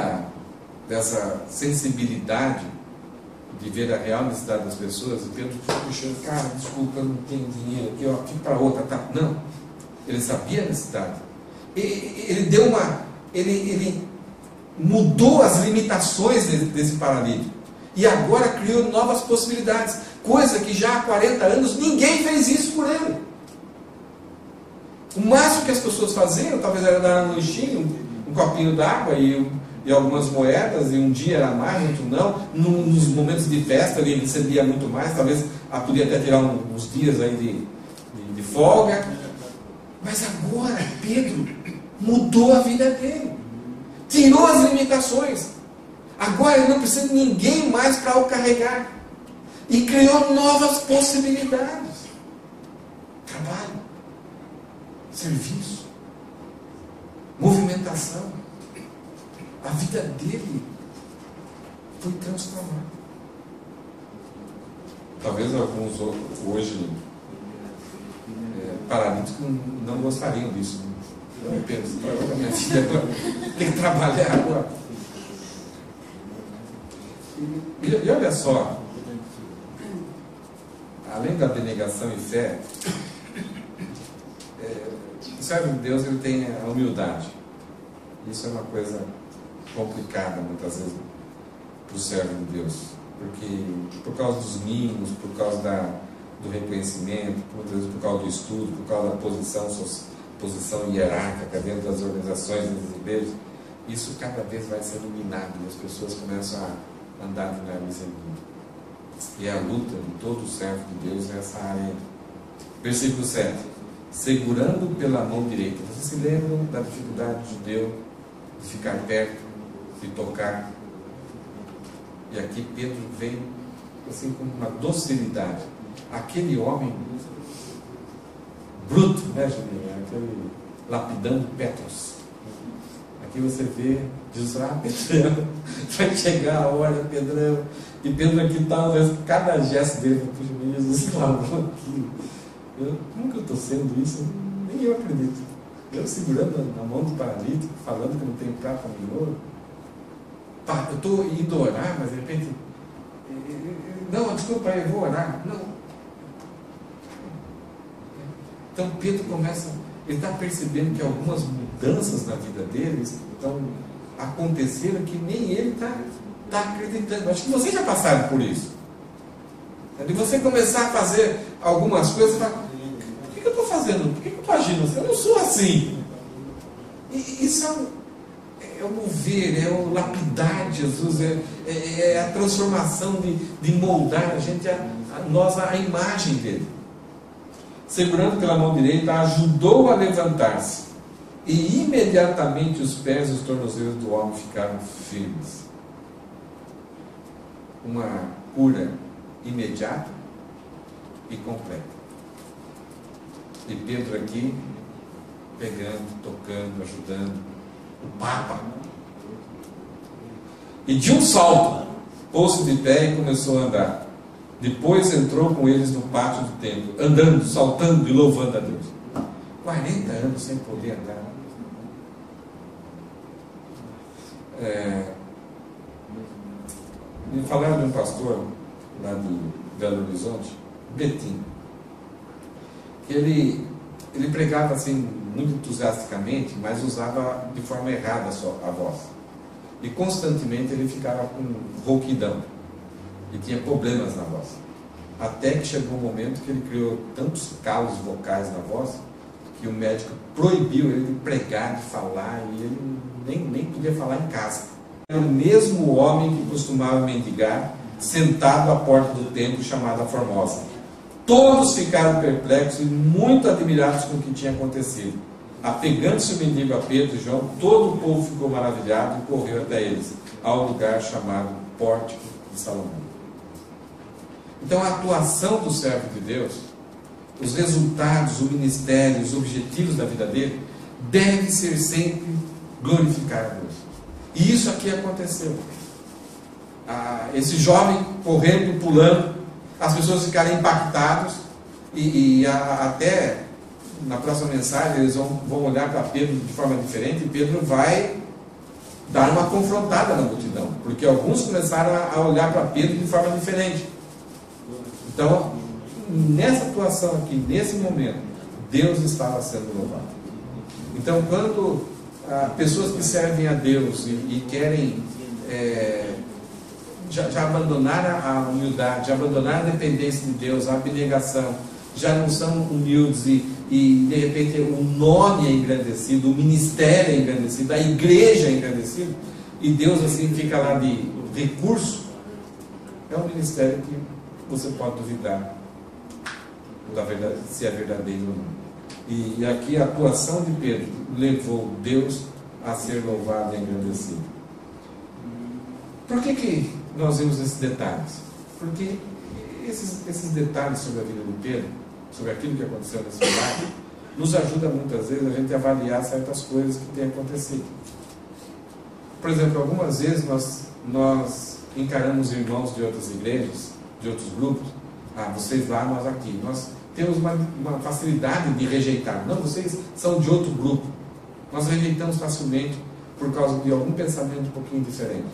dessa sensibilidade de ver a real necessidade das pessoas, e Pedro ficou puxando, cara, desculpa, eu não tenho dinheiro aqui, ó, fica para outra, tá? Não, ele sabia a necessidade. Ele mudou as limitações desse paralítico e agora criou novas possibilidades, coisa que já há 40 anos ninguém fez isso por ele. O máximo que as pessoas faziam talvez era dar um lanchinho, um copinho d'água e algumas moedas, e um dia era mais, outro não. Nos momentos de festa ele recebia muito mais, talvez podia até tirar uns dias aí de folga. Mas agora Pedro mudou a vida dele, tirou as limitações. Agora ele não precisa de ninguém mais para o carregar, e criou novas possibilidades: trabalho, serviço, movimentação. A vida dele foi transformada. Talvez alguns hoje paralíticos não gostariam disso. Eu penso, minha filha agora tem que trabalhar agora. E olha só, além da abnegação e fé, o servo de Deus ele tem a humildade. Isso é uma coisa complicada muitas vezes para o servo de Deus, porque por causa dos mimos, por causa do reconhecimento, muitas vezes por causa do estudo, por causa da posição hierárquica dentro das organizações, das igrejas, isso cada vez vai sendo minado e as pessoas começam a andar de nariz erguido. E é a luta de todo servo de Deus nessa área. Versículo 7: segurando pela mão direita. Vocês se lembram da dificuldade do judeu de ficar perto, de tocar? E aqui Pedro vem assim com uma docilidade. Aquele homem bruto, né, Juninho? Aquele lapidando Petros. Aqui você vê Jesus: Pedrão, vai chegar a hora, Pedrão. E Pedro aqui está, cada gesto dele, puxa, Jesus falou aquilo. Como que eu estou sendo isso? Nem eu acredito. Eu segurando na mão do paralítico, falando que não tem prata nem ouro. Eu estou indo orar, mas de repente, não, desculpa, eu vou orar. Não. Então Pedro começa, ele está percebendo que algumas mudanças na vida dele estão acontecendo que nem ele está acreditando. Acho que vocês já passaram por isso. De você começar a fazer algumas coisas e falar: por que eu estou fazendo? Por que eu estou agindo assim? Eu não sou assim. E isso é o mover, é o lapidar de Jesus, é a transformação de moldar a gente, a imagem dele. Segurando pela mão direita, ajudou a levantar-se, e imediatamente os pés e os tornozelos do homem ficaram firmes. Uma cura imediata e completa. E Pedro aqui, pegando, tocando, ajudando o Papa. E de um salto, pôs-se de pé e começou a andar. Depois entrou com eles no pátio do templo, andando, saltando e louvando a Deus. 40 anos sem poder andar. Me falaram de um pastor lá de Belo Horizonte, Betinho, que ele pregava assim muito entusiasticamente, mas usava de forma errada a voz. E constantemente ele ficava com rouquidão e tinha problemas na voz. Até que chegou um momento que ele criou tantos calos vocais na voz que o médico proibiu ele de pregar, de falar, e ele nem podia falar em casa. Era o mesmo homem que costumava mendigar, sentado à porta do templo chamada Formosa. Todos ficaram perplexos e muito admirados com o que tinha acontecido. Apegando-se o mendigo a Pedro e João, todo o povo ficou maravilhado e correu até eles, ao lugar chamado Pórtico de Salomão. Então a atuação do servo de Deus, os resultados, o ministério, os objetivos da vida dele, deve ser sempre glorificar a Deus. E isso aqui aconteceu. Esse jovem correndo, pulando, as pessoas ficaram impactadas e até na próxima mensagem eles vão olhar para Pedro de forma diferente e Pedro vai dar uma confrontada na multidão, porque alguns começaram a olhar para Pedro de forma diferente. Então, nessa atuação aqui, nesse momento, Deus estava sendo louvado. Então, quando pessoas que servem a Deus e querem já abandonaram a humildade, já abandonaram a dependência de Deus, a abnegação, já não são humildes e de repente o nome é engrandecido, o ministério é engrandecido, a igreja é engrandecida, e Deus assim fica lá de recurso, é um ministério que você pode duvidar da verdade, se é verdadeiro ou não. E aqui a atuação de Pedro levou Deus a ser louvado e engrandecido. Por que nós vimos esses detalhes? Porque esses detalhes sobre a vida de Pedro, sobre aquilo que aconteceu nesse milagre, nos ajuda muitas vezes a gente a avaliar certas coisas que têm acontecido. Por exemplo, algumas vezes nós encaramos irmãos de outras igrejas, de outros grupos, vocês lá, nós aqui. Nós temos uma facilidade de rejeitar. Não, vocês são de outro grupo. Nós rejeitamos facilmente por causa de algum pensamento um pouquinho diferente.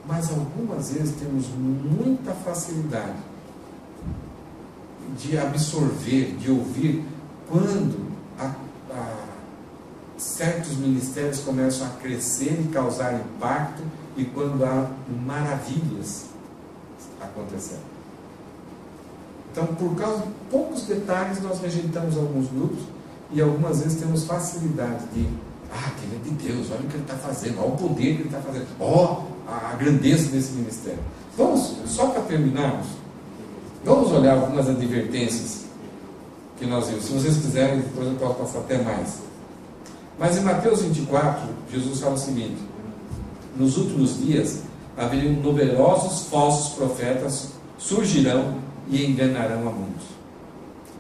Mas algumas vezes temos muita facilidade de absorver, de ouvir, quando certos ministérios começam a crescer e causar impacto, e quando há maravilhas acontecendo. Então, por causa de poucos detalhes, nós rejeitamos alguns grupos e algumas vezes temos facilidade de aquele é de Deus, olha o que ele está fazendo, olha o poder que ele está fazendo, olha a grandeza desse ministério. Vamos, só para terminarmos, vamos olhar algumas advertências que nós vimos. Se vocês quiserem, depois eu posso passar até mais. Mas em Mateus 24, Jesus fala o seguinte: nos últimos dias haveriam numerosos falsos profetas, surgirão e enganarão a muitos.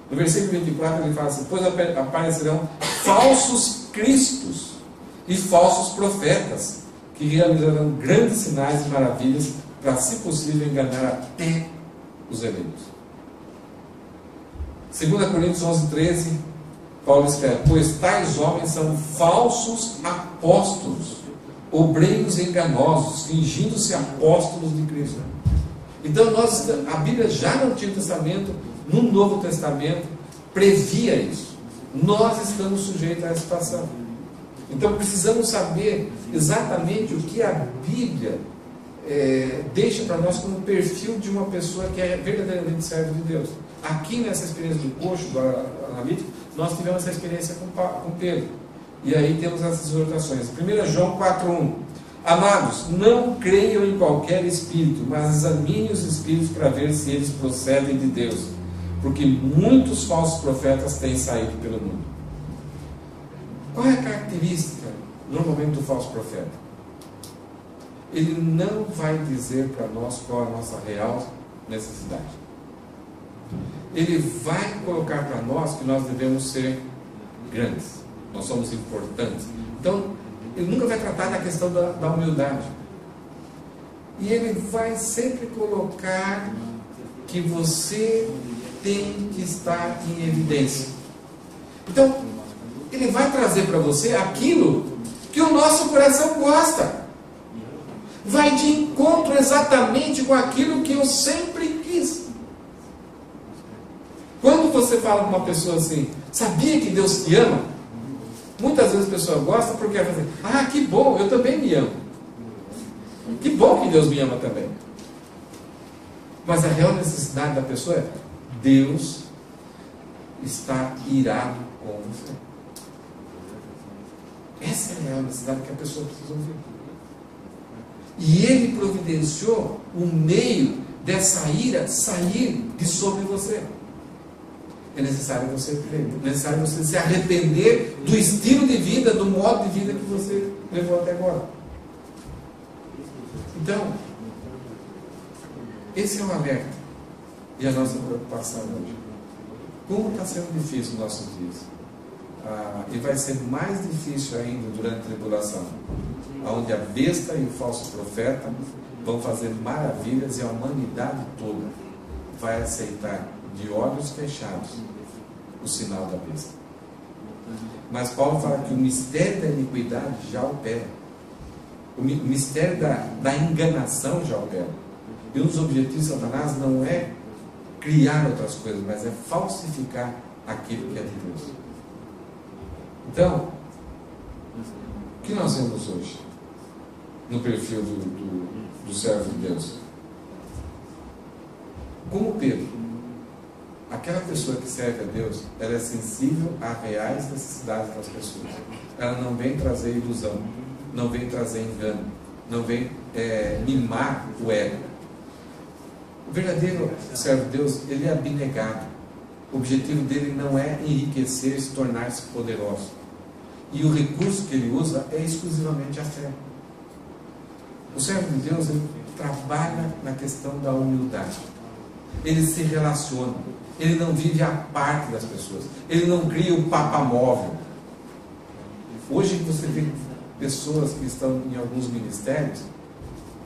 No versículo 24 ele fala assim: pois aparecerão falsos cristos e falsos profetas, que realizarão grandes sinais e maravilhas, para, se possível, enganar até os eleitos. 2 Coríntios 11:13, Paulo escreve: pois tais homens são falsos apóstolos, obreiros enganosos, fingindo-se apóstolos de Cristo. Então a Bíblia já no Antigo Testamento, no Novo Testamento, previa isso. Nós estamos sujeitos a essa situação. Então precisamos saber exatamente o que a Bíblia deixa para nós como perfil de uma pessoa que é verdadeiramente servo de Deus. Aqui nessa experiência do coxo, do analítico, nós tivemos essa experiência com Pedro. E aí temos essas exortações. 1 João 4:1. Amados, não creiam em qualquer espírito, mas examinem os espíritos para ver se eles procedem de Deus, porque muitos falsos profetas têm saído pelo mundo. Qual é a característica, normalmente, do falso profeta? Ele não vai dizer para nós qual é a nossa real necessidade. Ele vai colocar para nós que nós devemos ser grandes, nós somos importantes. Então, ele nunca vai tratar da questão da humildade. E ele vai sempre colocar que você tem que estar em evidência. Então, ele vai trazer para você aquilo que o nosso coração gosta. Vai de encontro exatamente com aquilo que eu sempre quis. Quando você fala com uma pessoa assim: sabia que Deus te ama? Muitas vezes a pessoa gosta porque vai dizer: que bom, eu também me amo. Que bom que Deus me ama também. Mas a real necessidade da pessoa é: Deus está irado com você. Essa é a real necessidade que a pessoa precisa ouvir. E Ele providenciou o meio dessa ira sair de sobre você. É necessário você crer, é necessário você se arrepender do estilo de vida, do modo de vida que você levou até agora. Então, esse é o alerta e a nossa preocupação hoje. Como está sendo difícil nos nossos dias? E vai ser mais difícil ainda durante a tribulação, onde a besta e o falso profeta vão fazer maravilhas e a humanidade toda vai aceitar de olhos fechados o sinal da besta. Mas Paulo fala que o mistério da iniquidade já opera. O mistério da enganação já opera. E um dos objetivos de Satanás não é criar outras coisas, mas é falsificar aquilo que é de Deus. Então, o que nós vemos hoje no perfil do servo de Deus? Como Pedro, aquela pessoa que serve a Deus, ela é sensível a reais necessidades das pessoas. Ela não vem trazer ilusão, não vem trazer engano, não vem mimar o ego. O verdadeiro servo de Deus, ele é abnegado. O objetivo dele não é enriquecer, se tornar-se poderoso. E o recurso que ele usa é exclusivamente a fé. O servo de Deus, ele trabalha na questão da humildade. Ele se relaciona. Ele não vive à parte das pessoas. Ele não cria o papamóvel. Hoje você vê pessoas que estão em alguns ministérios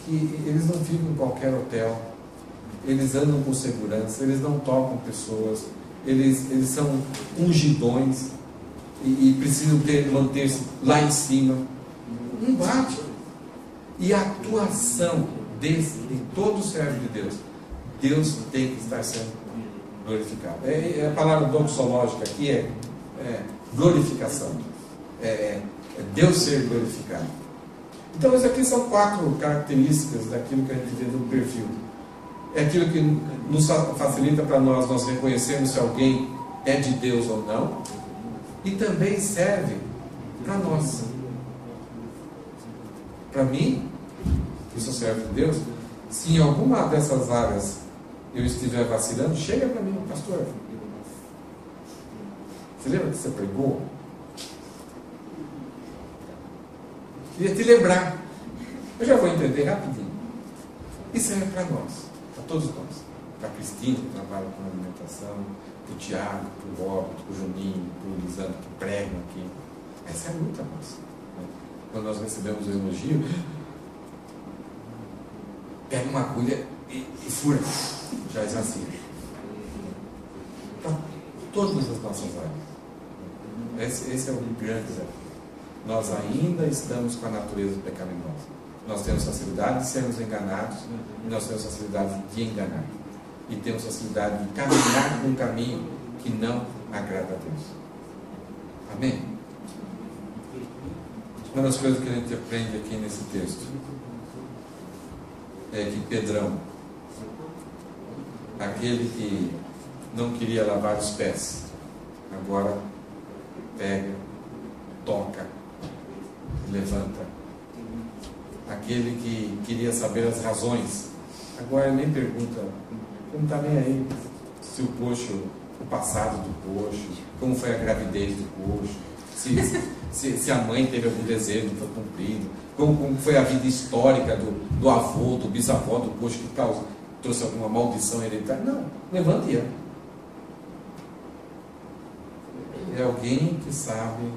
que eles não ficam em qualquer hotel. Eles andam com segurança. Eles não tocam pessoas. Eles são ungidões e precisam manter-se lá em cima. Não bate. E a atuação de todo servo de Deus, Deus tem que estar sendo glorificado. A palavra doxológica aqui é glorificação. É Deus ser glorificado. Então, isso aqui são 4 características daquilo que a gente vê no perfil. É aquilo que nos facilita para nós reconhecermos se alguém é de Deus ou não. E também serve para nós. Para mim, que sou servo de Deus, se em alguma dessas áreas eu estiver vacilando, chega para mim, pastor. Você lembra que você pregou? Queria te lembrar. Eu já vou entender rapidinho. Isso é para nós, para todos nós. Para a Cristina, que trabalha com alimentação, para o Tiago, para o Roberto, para o Juninho, para o Lisandro, que pregam aqui. Essa é a luta nossa. Quando nós recebemos o elogio, pega uma agulha e fura. Já exacia. Para todas as nossas áreas. Esse é o grande desafio. Nós ainda estamos com a natureza pecaminosa. Nós temos facilidade de sermos enganados e nós temos facilidade de enganar. E temos facilidade de caminhar por um caminho que não agrada a Deus. Amém? Uma das coisas que a gente aprende aqui nesse texto é que Pedrão, aquele que não queria lavar os pés, agora pega, toca, levanta. Aquele que queria saber as razões, agora nem pergunta, não está nem aí se o coxo, o passado do coxo, como foi a gravidez do coxo, se a mãe teve algum desejo, não foi cumprido, como foi a vida histórica do avô, do bisavó do coxo que trouxe alguma maldição hereditária. Não, levanta e anda. É alguém que sabe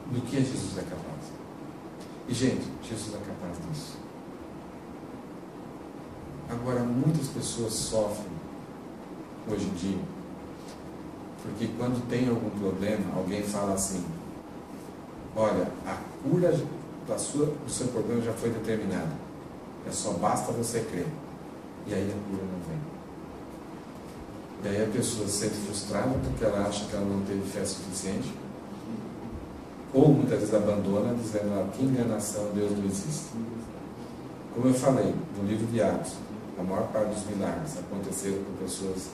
do que Jesus é capaz. E, gente, Jesus é capaz disso. Agora, muitas pessoas sofrem hoje em dia, porque quando tem algum problema, alguém fala assim: olha, a cura do seu problema já foi determinada, só basta você crer. E aí a cura não vem. E aí a pessoa se sente frustrada porque ela acha que ela não teve fé suficiente, ou muitas vezes abandona, dizendo: que enganação, Deus não existe. Como eu falei no livro de Atos, a maior parte dos milagres aconteceram com pessoas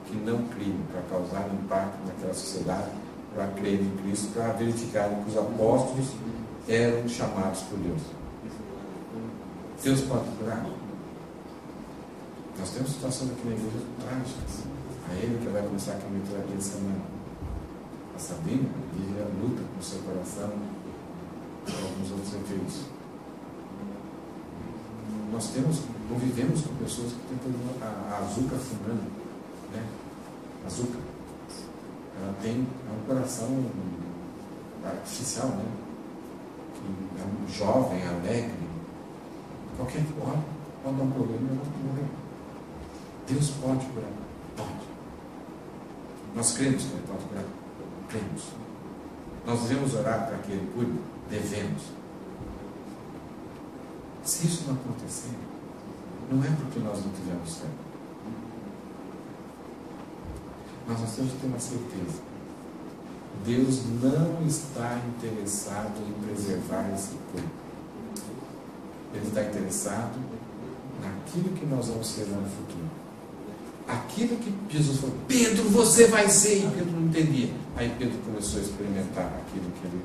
que não criam, para causar impacto naquela sociedade para crer em Cristo, para verificarem que os apóstolos eram chamados por Deus. Deus pode curar? Nós temos situações aqui na igreja trágicas. A ele que vai começar a cometer aqui essa semana. A Sabina vive a luta com o seu coração com alguns outros efeitos. Nós convivemos com pessoas que têm a Azuca fumando, né? A Azuca. Ela tem um coração artificial, né? Que é um jovem, alegre. Qualquer hora pode dar um problema e ela pode morrer. Deus pode curar? Pode. Nós cremos que Ele pode curar? Cremos. Nós devemos orar para que Ele cure? Devemos. Se isso não acontecer, não é porque nós não tivemos fé. Mas nós temos que ter uma certeza. Deus não está interessado em preservar esse corpo. Ele está interessado naquilo que nós vamos ser no futuro. Aquilo que Jesus falou, Pedro, você vai ser, e Pedro não entendia. Aí Pedro começou a experimentar aquilo que ele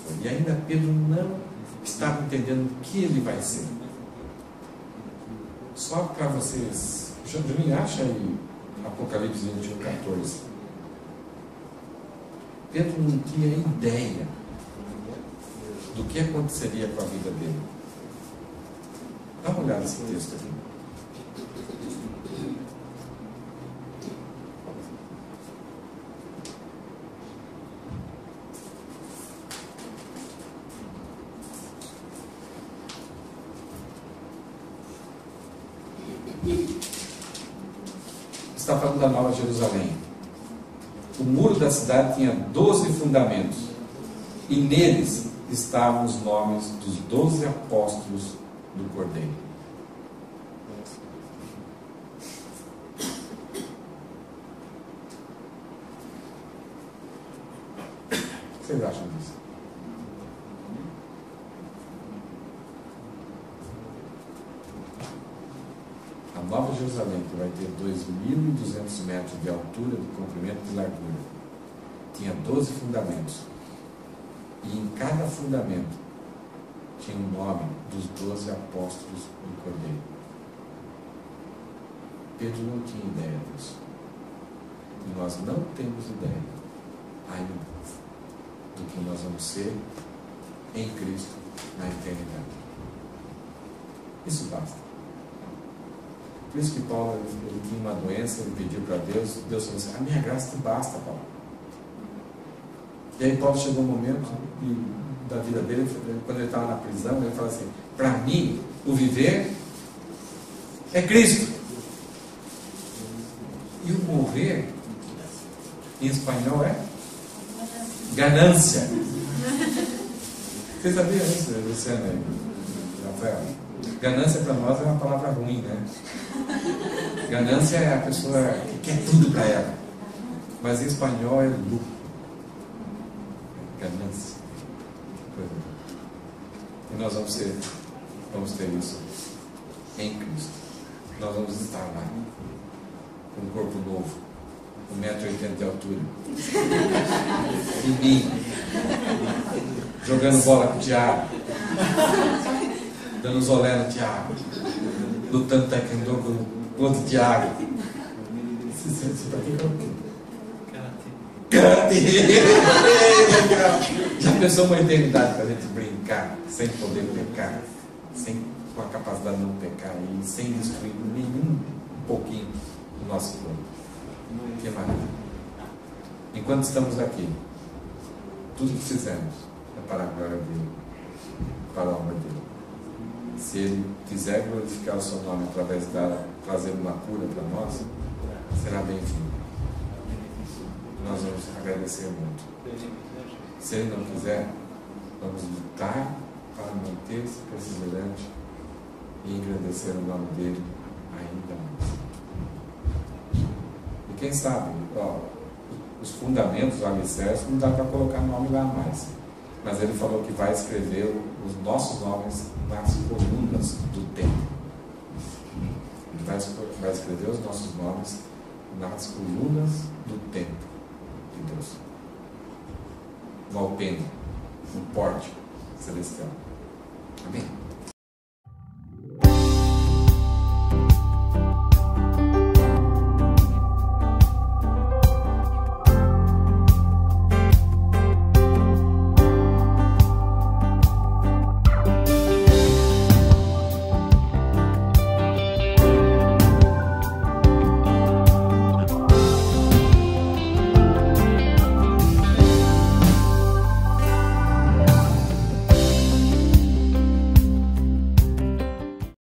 foi. E ainda Pedro não estava entendendo o que ele vai ser. Só para vocês, Juninho, acha aí Apocalipse 21:14. Pedro não tinha ideia do que aconteceria com a vida dele. Dá uma olhada nesse texto aqui. Está falando da Nova Jerusalém. O muro da cidade tinha 12 fundamentos, e neles estavam os nomes dos 12 apóstolos do Cordeiro. O que vocês acham disso? A Nova Jerusalém, que vai ter 2.200 metros de altura, de comprimento e de largura, tinha 12 fundamentos. E em cada fundamento tinha o nome dos 12 apóstolos do Cordeiro. Pedro não tinha ideia disso. E nós não temos ideia ainda do que nós vamos ser em Cristo na eternidade. Isso basta. Por isso que Paulo, ele tinha uma doença, ele pediu para Deus, Deus falou assim, a minha graça te basta, Paulo. E aí Paulo chegou um momento da vida dele, quando ele estava na prisão, ele falou assim, para mim, o viver é Cristo. E o morrer, em espanhol, é ganância. Você sabia isso, Luciana e Rafael? Ganância para nós é uma palavra ruim, né? Ganância é a pessoa que quer tudo para ela. Mas em espanhol é lucro. Ganância. E nós vamos ter isso em Cristo. Nós vamos estar lá com um corpo novo, 1,80 m de altura, fininho, jogando bola com o Thiago, dando zolé no Thiago, lutando taekwondo com o outro Thiago. Já pensou uma eternidade para a gente brincar, sem poder pecar, com a capacidade de não pecar e sem destruir nenhum pouquinho do nosso corpo? Que maravilha! Enquanto estamos aqui, tudo que fizemos é para a glória dele, para a honra dele. Se ele quiser glorificar o seu nome através de trazer uma cura para nós, será bem-vindo. Nós vamos agradecer muito. Se ele não quiser, vamos lutar para manter-se perseverante e engrandecer o nome dele ainda mais. E quem sabe, os fundamentos, o alicerce, não dá para colocar nome lá mais. Mas ele falou que vai escrever os nossos nomes nas colunas do templo. Ele vai escrever os nossos nomes nas colunas do templo de Deus. no alpendre, no pórtico celestial. Amém?